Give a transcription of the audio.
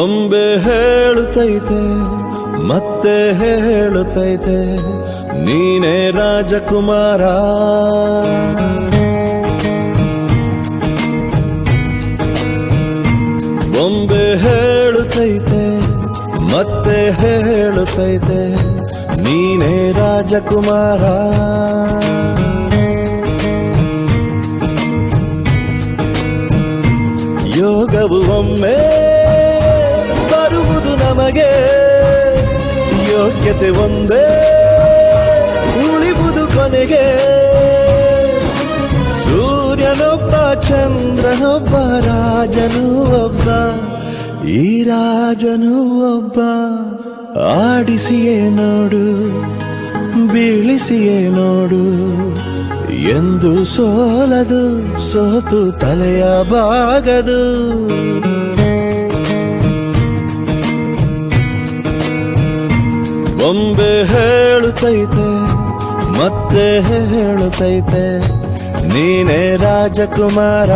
ಬೊಂಬೆ ಹೇಳುತ್ತೈತೆ ಮತ್ತೆ ಹೇಳುತ್ತೈತೆ ನೀನೇ ರಾಜಕುಮಾರ. ಬೊಂಬೆ ಹೇಳುತ್ತೈತೆ ಮತ್ತೆ ಹೇಳುತ್ತೈತೆ ನೀನೇ ರಾಜಕುಮಾರ. ಯೋಗವು ಒಮ್ಮೆ ಬರುವುದು ನಮಗೆ, ಯೋಗ್ಯತೆ ಒಂದೇ ಉಳಿವುದು ಕೊನೆಗೆ. ಸೂರ್ಯನೊಬ್ಬ ಚಂದ್ರನೊಬ್ಬ ರಾಜನು ಒಬ್ಬ, ಈ ರಾಜನು ಒಬ್ಬ. ಆಡಿಸಿಯೇ ನೋಡು ಬೀಳಿಸಿಯೇ ನೋಡು, ಎಂದು ಸೋಲದು ಸೋತು ತಲೆಯ ಬಾಗದು. ಬೊಂಬೆ ಹೇಳುತ್ತೈತೆ ಮತ್ತೆ ಹೇಳುತ್ತೈತೆ ನೀನೇ ರಾಜಕುಮಾರ.